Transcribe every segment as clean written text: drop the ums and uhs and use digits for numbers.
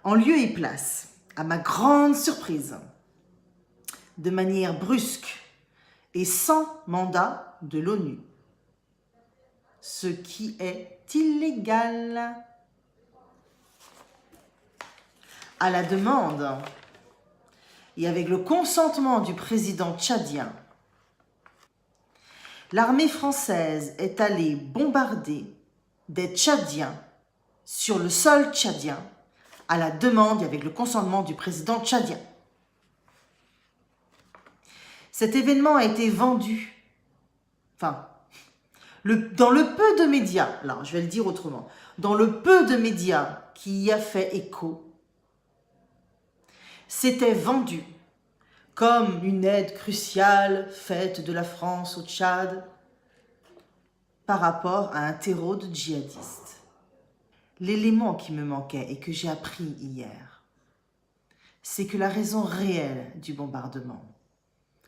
En lieu et place, à ma grande surprise, de manière brusque et sans mandat de l'ONU, ce qui est illégal. À la demande et avec le consentement du président tchadien, l'armée française est allée bombarder des Tchadiens sur le sol tchadien à la demande et avec le consentement du président tchadien. Cet événement a été vendu, dans le peu de médias, là je vais le dire autrement, dans le peu de médias qui y a fait écho, c'était vendu comme une aide cruciale faite de la France au Tchad par rapport à un terreau de djihadistes. L'élément qui me manquait et que j'ai appris hier, c'est que la raison réelle du bombardement,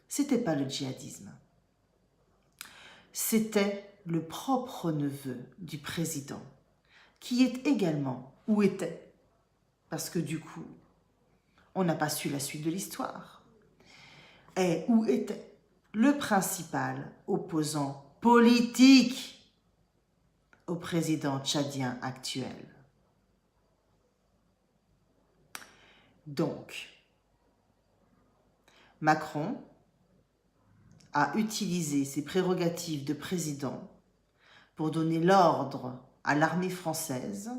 c'était pas le djihadisme. C'était le propre neveu du président, qui est également, ou était, parce que du coup, on n'a pas su la suite de l'histoire, est ou était le principal opposant politique au président tchadien actuel. Donc, Macron a utilisé ses prérogatives de président pour donner l'ordre à l'armée française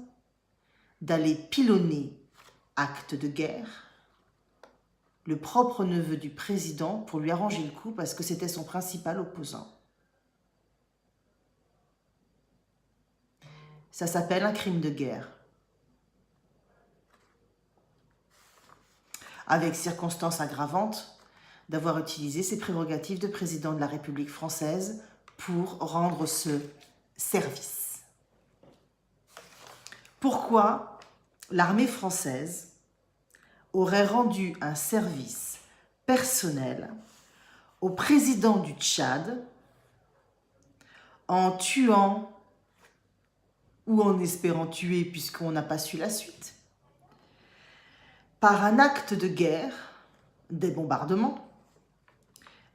d'aller pilonner, acte de guerre, le propre neveu du président pour lui arranger le coup parce que c'était son principal opposant. Ça s'appelle un crime de guerre. Avec circonstance aggravante d'avoir utilisé ses prérogatives de président de la République française pour rendre ce service. Pourquoi l'armée française aurait rendu un service personnel au président du Tchad en tuant ou en espérant tuer, puisqu'on n'a pas su la suite, par un acte de guerre, des bombardements,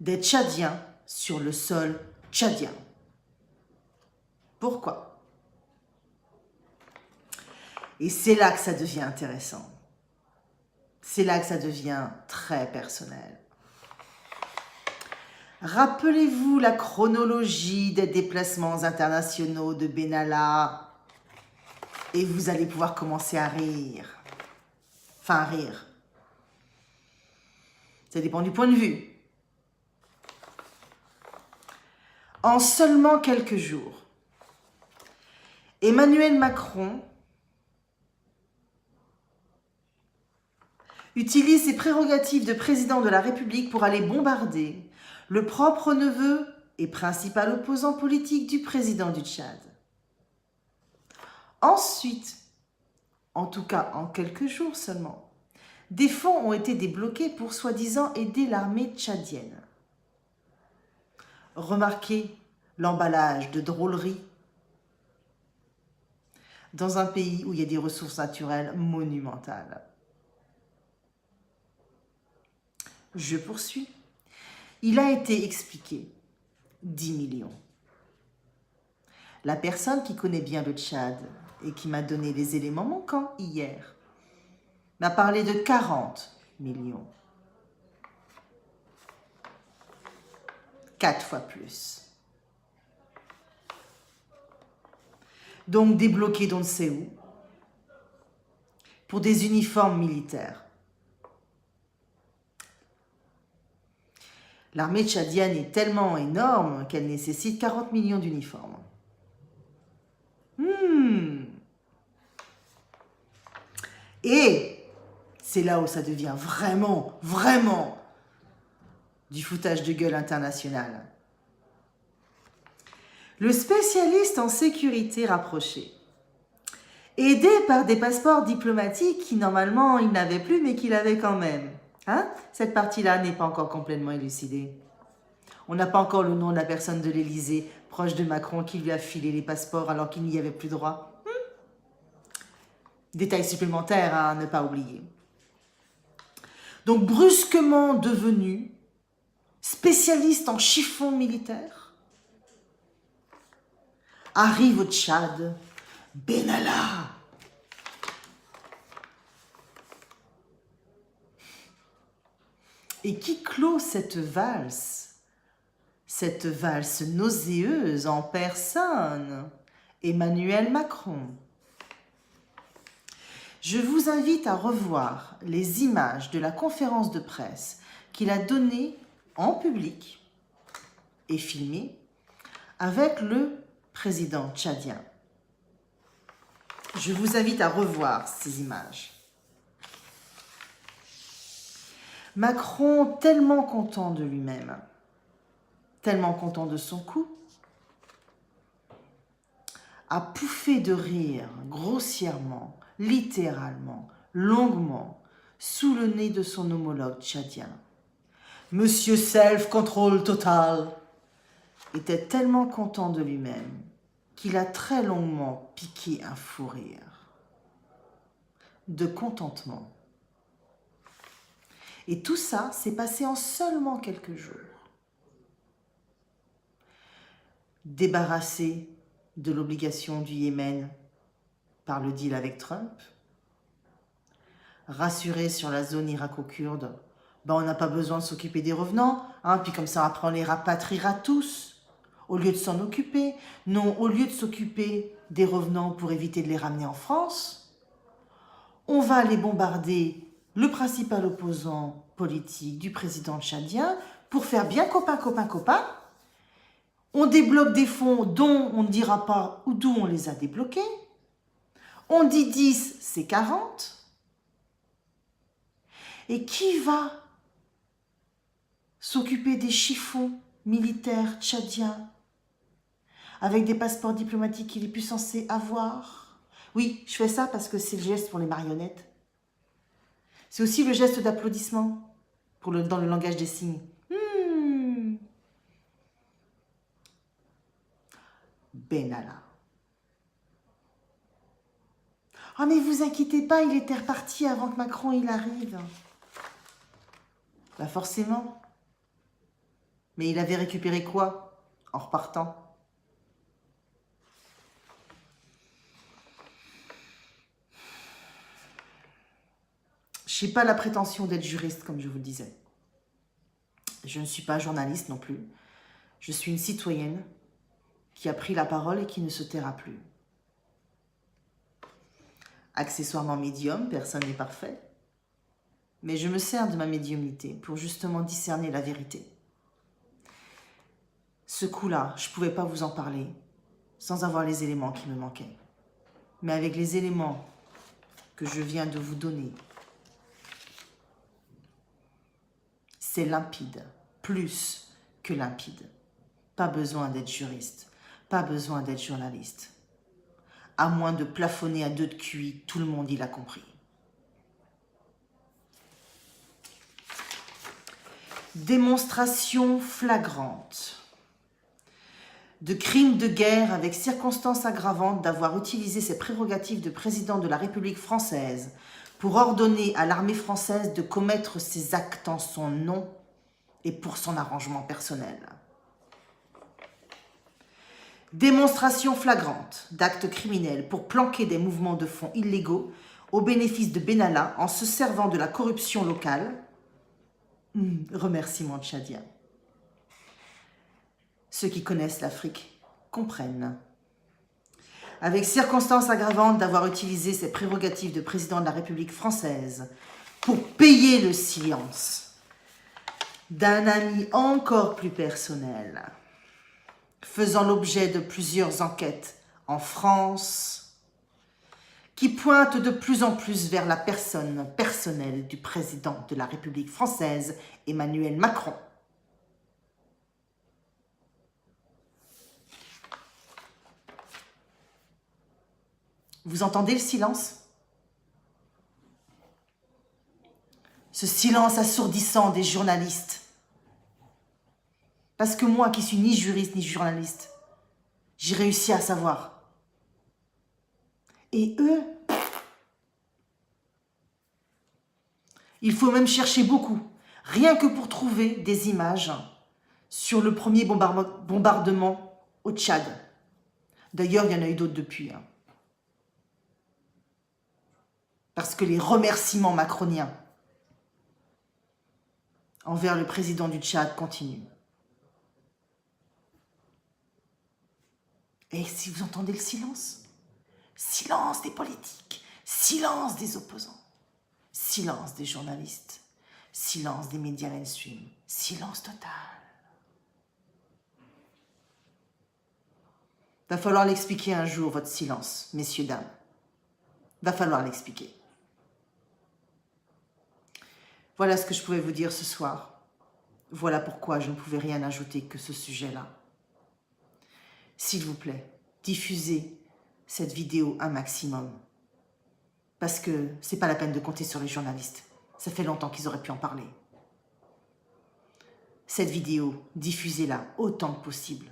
des Tchadiens sur le sol tchadien. Pourquoi? Et c'est là que ça devient intéressant. C'est là que ça devient très personnel. Rappelez-vous la chronologie des déplacements internationaux de Benalla et vous allez pouvoir commencer à rire. Enfin, rire. Ça dépend du point de vue. En seulement quelques jours, Emmanuel Macron utilise ses prérogatives de président de la République pour aller bombarder le propre neveu et principal opposant politique du président du Tchad. Ensuite, en tout cas en quelques jours seulement, des fonds ont été débloqués pour soi-disant aider l'armée tchadienne. Remarquez l'emballage de drôlerie dans un pays où il y a des ressources naturelles monumentales. Je poursuis. Il a été expliqué 10 millions. La personne qui connaît bien le Tchad et qui m'a donné les éléments manquants hier m'a parlé de 40 millions. 4 fois plus. Donc débloqué d'on ne sait où pour des uniformes militaires. L'armée tchadienne est tellement énorme qu'elle nécessite 40 millions d'uniformes. Et c'est là où ça devient vraiment, vraiment du foutage de gueule international. Le spécialiste en sécurité rapprochée, aidé par des passeports diplomatiques qui normalement il n'avait plus mais qu'il avait quand même. Cette partie-là n'est pas encore complètement élucidée. On n'a pas encore le nom de la personne de l'Élysée, proche de Macron, qui lui a filé les passeports alors qu'il n'y avait plus droit. Détail supplémentaire à ne pas oublier. Donc brusquement devenu spécialiste en chiffon militaire, arrive au Tchad Benalla. Et qui clôt cette valse nauséeuse en personne? Emmanuel Macron. Je vous invite à revoir les images de la conférence de presse qu'il a donnée en public et filmée avec le président tchadien. Je vous invite à revoir ces images. Macron, tellement content de lui-même, tellement content de son coup, a pouffé de rire grossièrement, littéralement, longuement, sous le nez de son homologue tchadien. Monsieur Self-Control Total était tellement content de lui-même qu'il a très longuement piqué un fou rire de contentement. Et tout ça s'est passé en seulement quelques jours. Débarrassé de l'obligation du Yémen par le deal avec Trump, rassuré sur la zone irako-kurde, on n'a pas besoin de s'occuper des revenants, puis comme ça après on les rapatriera tous, au lieu de s'en occuper. Non, au lieu de s'occuper des revenants pour éviter de les ramener en France, on va aller bombarder le principal opposant politique du président tchadien pour faire bien copain. On débloque des fonds dont on ne dira pas d'où on les a débloqués. On dit 10, c'est 40. Et qui va s'occuper des chiffons militaires tchadiens avec des passeports diplomatiques qu'il est plus censé avoir? Oui, je fais ça parce que c'est le geste pour les marionnettes. C'est aussi le geste d'applaudissement dans le langage des signes. Benalla. Ah mais vous inquiétez pas, il était reparti avant que Macron il arrive. Forcément. Mais il avait récupéré quoi en repartant? Je n'ai pas la prétention d'être juriste, comme je vous le disais. Je ne suis pas journaliste non plus. Je suis une citoyenne qui a pris la parole et qui ne se taira plus. Accessoirement médium, personne n'est parfait. Mais je me sers de ma médiumnité pour justement discerner la vérité. Ce coup-là, je ne pouvais pas vous en parler sans avoir les éléments qui me manquaient. Mais avec les éléments que je viens de vous donner, c'est limpide, plus que limpide. Pas besoin d'être juriste, pas besoin d'être journaliste. À moins de plafonner à 2 de QI, tout le monde il a compris. Démonstration flagrante de crime de guerre avec circonstance aggravante d'avoir utilisé ses prérogatives de président de la République française pour ordonner à l'armée française de commettre ses actes en son nom et pour son arrangement personnel. Démonstration flagrante d'actes criminels pour planquer des mouvements de fonds illégaux au bénéfice de Benalla en se servant de la corruption locale. Remerciement tchadien. Ceux qui connaissent l'Afrique comprennent. Avec circonstance aggravante d'avoir utilisé ses prérogatives de président de la République française pour payer le silence d'un ami encore plus personnel, faisant l'objet de plusieurs enquêtes en France, qui pointent de plus en plus vers la personne personnelle du président de la République française, Emmanuel Macron. Vous entendez le silence? Ce silence assourdissant des journalistes. Parce que moi, qui suis ni juriste ni journaliste, j'ai réussi à savoir. Et eux, Il faut même chercher beaucoup, rien que pour trouver des images sur le premier bombardement au Tchad. D'ailleurs, il y en a eu d'autres depuis. Parce que les remerciements macroniens envers le président du Tchad continuent. Et si vous entendez le silence, silence des politiques, silence des opposants, silence des journalistes, silence des médias mainstream, silence total. Va falloir l'expliquer un jour, votre silence, messieurs, dames. Va falloir l'expliquer. Voilà ce que je pouvais vous dire ce soir. Voilà pourquoi je ne pouvais rien ajouter que ce sujet-là. S'il vous plaît, diffusez cette vidéo un maximum. Parce que c'est pas la peine de compter sur les journalistes. Ça fait longtemps qu'ils auraient pu en parler. Cette vidéo, diffusez-la autant que possible.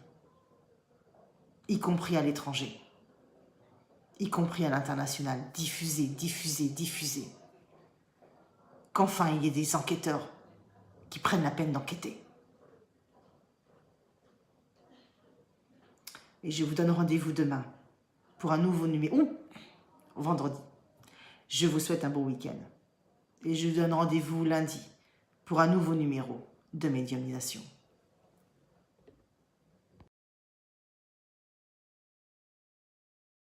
Y compris à l'étranger. Y compris à l'international. Diffusez, diffusez, diffusez. Qu'enfin il y ait des enquêteurs qui prennent la peine d'enquêter. Et je vous donne rendez-vous demain pour un nouveau numéro, vendredi. Je vous souhaite un bon week-end. Et je vous donne rendez-vous lundi pour un nouveau numéro de médiumisation.